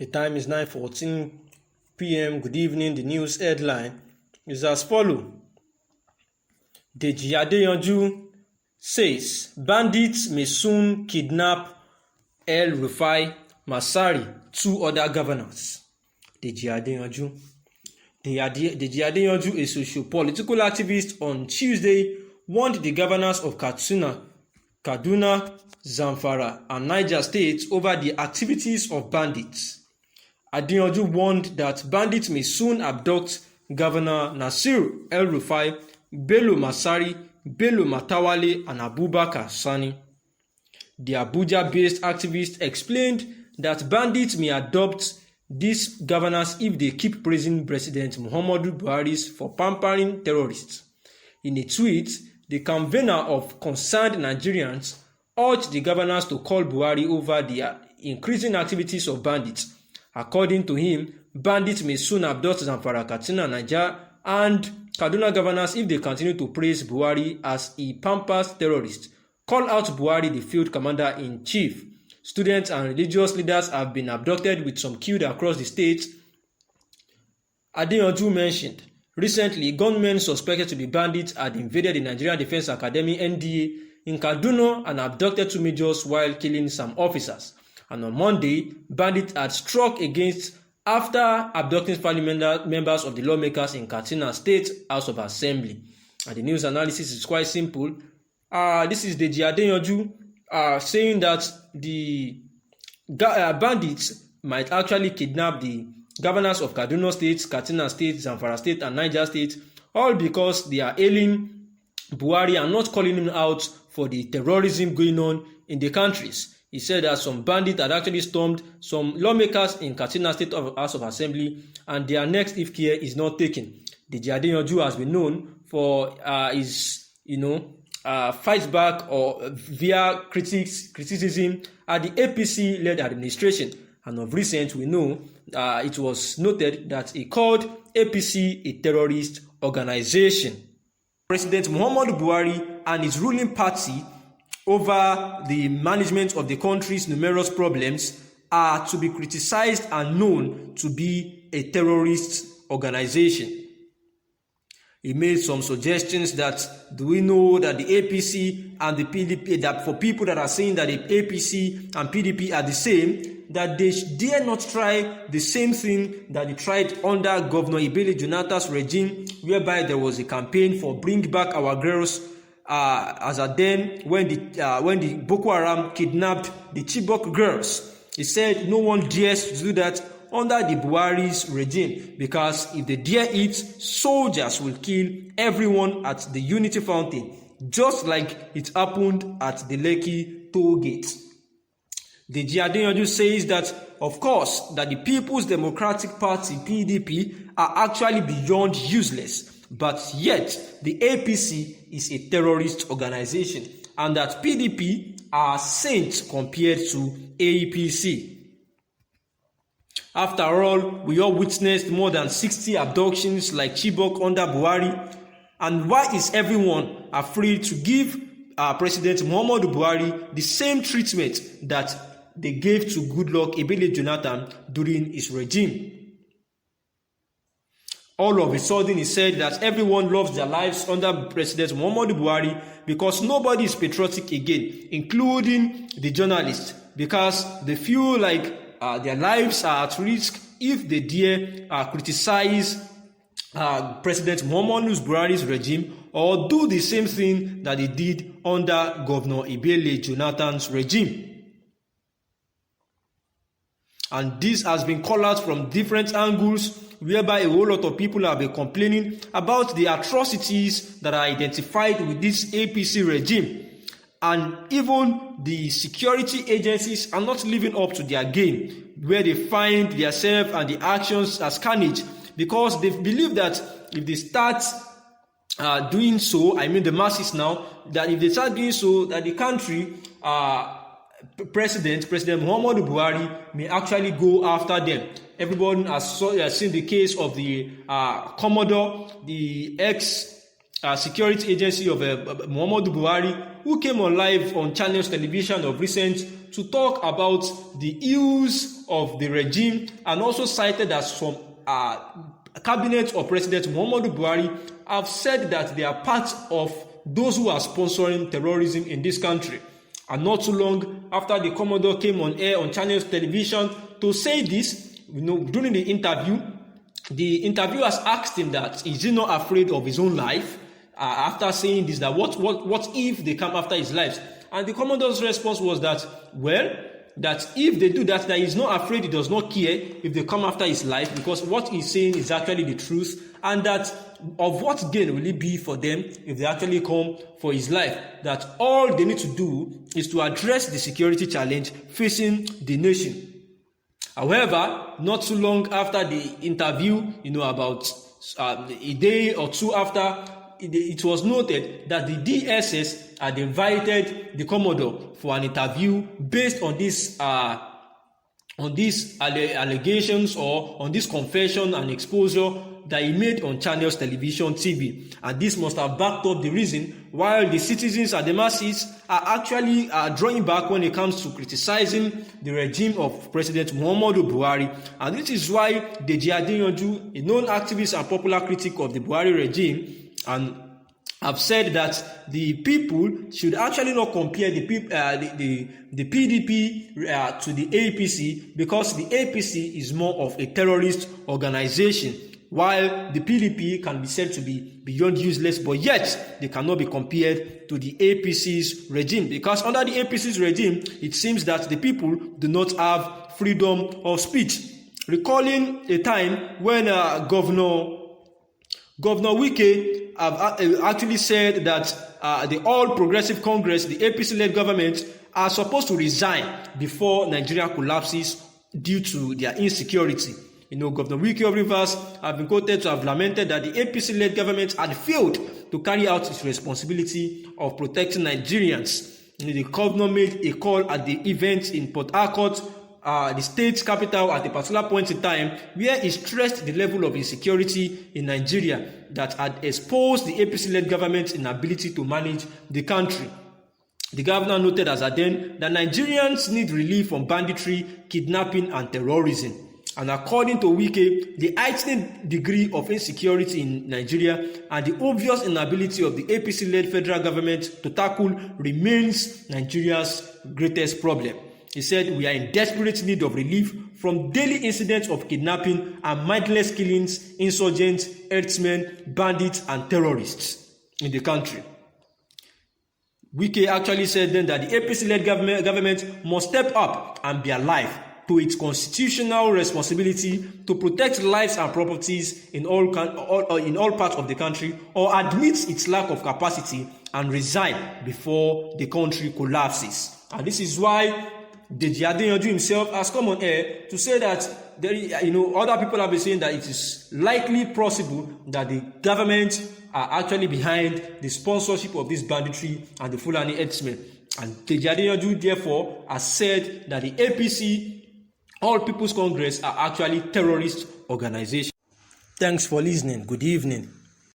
time is 9:14 p.m. Good evening. The news headline is as follows. Deji Adeyanju says bandits may soon kidnap El-Rufai, Masari, two other governors. Deji Adeyanju, a socio-political activist, on Tuesday warned the governors of Kaduna, Zamfara, and Niger states over the activities of bandits. Adeyanju warned that bandits may soon abduct Governor Nasir El-Rufai, Bello Masari, Bello Matawale, and Abubakar Sani. The Abuja-based activist explained that bandits may adopt these governors if they keep praising President Muhammadu Buhari for pampering terrorists. In a tweet, the convener of Concerned Nigerians urged the governors to call Buhari over the increasing activities of bandits. According to him, bandits may soon abduct Zamfara, Katsina, Niger, and Kaduna governors if they continue to praise Buhari as he pampers terrorists. Call out Buhari, the field commander-in-chief. Students and religious leaders have been abducted, with some killed across the state. Adeyanju mentioned, recently, gunmen suspected to be bandits had invaded the Nigerian Defense Academy (NDA) in Kaduna and abducted two majors while killing some officers. And on Monday, bandits had struck against after abducting parliament members of the lawmakers in Katsina State House of Assembly. And the news analysis is quite simple. This is Deji Adeyanju saying that the bandits might actually kidnap the governors of Kaduna State, Katsina State, Zamfara State, and Niger State, all because they are hailing Buhari and not calling him out for the terrorism going on in the countries. He said that some bandits had actually stormed some lawmakers in Katsina State House of Assembly, and they are next if care is not taken. Deji Adeyanju has been known for his, fight back or via criticism at the APC-led administration. And of recent, we know it was noted that he called APC a terrorist organization. President Muhammadu Buhari and his ruling party over the management of the country's numerous problems are to be criticized and known to be a terrorist organization. He made some suggestions that, do we know that the APC and the PDP, that for people that are saying that the APC and PDP are the same, that they dare not try the same thing that they tried under Governor Ebele Jonathan's regime, whereby there was a campaign for bring back our girls, as at then when the Boko Haram kidnapped the Chibok girls. He said no one dares to do that under the Buhari's regime, because if they dare it, soldiers will kill everyone at the Unity Fountain, just like it happened at the Lekki toll gate. Deji Adeyanju says that, of course, that the People's Democratic Party, PDP, are actually beyond useless, but yet the APC is a terrorist organization, and that PDP are saints compared to APC. After all, we all witnessed more than 60 abductions like Chibok under Buhari. And why is everyone afraid to give President Muhammadu Buhari the same treatment that they gave to Goodluck Ebele Jonathan during his regime? All of a sudden, he said that everyone loves their lives under President Muhammadu Buhari because nobody is patriotic again, including the journalists, because they feel like their lives are at risk if they dare criticize President Muhammadu Buhari's regime or do the same thing that they did under Governor Ebele Jonathan's regime. And this has been called out from different angles, whereby a whole lot of people have been complaining about the atrocities that are identified with this APC regime. And even the security agencies are not living up to their game, where they find themselves and the actions as carnage, because they believe that if they start doing so, I mean the masses now, that if they start doing so, that the country, President Muhammadu Buhari may actually go after them. Everyone has seen the case of the Commodore, the ex security agency of Muhammadu Buhari, who came on live on Channels Television of recent to talk about the ills of the regime, and also cited that some cabinet of President Muhammadu Buhari have said that they are part of those who are sponsoring terrorism in this country. And not too long after the Commodore came on air on Channels Television to say this, during the interviewers asked him that is he not afraid of his own life after saying this, that what if they come after his life? And the Commodore's response was that, well, that if they do that he's not afraid, he does not care if they come after his life, because what he's saying is actually the truth, and that of what gain will it be for them if they actually come for his life? That all they need to do is to address the security challenge facing the nation. However, not too long after the interview, about a day or two after, it was noted that the DSS had invited the Commodore for an interview based on these allegations, or on this confession and exposure that he made on Channels Television TV. And this must have backed up the reason why the citizens and the masses are actually drawing back when it comes to criticizing the regime of President Muhammadu Buhari. And this is why Deji Adeyanju, a known activist and popular critic of the Buhari regime, and have said that the people should actually not compare the PDP to the APC, because the APC is more of a terrorist organization, while the PDP can be said to be beyond useless, but yet they cannot be compared to the APC's regime, because under the APC's regime, it seems that the people do not have freedom of speech. Recalling a time when Governor Wike actually said that the All Progressive Congress, the APC-led government, are supposed to resign before Nigeria collapses due to their insecurity. Governor Wike of Rivers have been quoted to have lamented that the APC-led government had failed to carry out its responsibility of protecting Nigerians. The governor made a call at the event in Port Harcourt, the state's capital, at a particular point in time, where he stressed the level of insecurity in Nigeria that had exposed the APC-led government's inability to manage the country. The governor noted as at then that Nigerians need relief from banditry, kidnapping, and terrorism. And according to Wike, the heightened degree of insecurity in Nigeria and the obvious inability of the APC-led federal government to tackle remains Nigeria's greatest problem. He said, we are in desperate need of relief from daily incidents of kidnapping and mindless killings, insurgents, herdsmen, bandits, and terrorists in the country. Wike actually said then that the APC-led government must step up and be alive to its constitutional responsibility to protect lives and properties in all parts of the country, or admit its lack of capacity and resign before the country collapses. And this is why Deji Adeyanju himself has come on air to say that other people have been saying that it is likely possible that the government are actually behind the sponsorship of this banditry and the Fulani herdsmen. And Deji Adeyanju therefore has said that the APC, All People's Congress, are actually terrorist organizations. Thanks for listening. Good evening.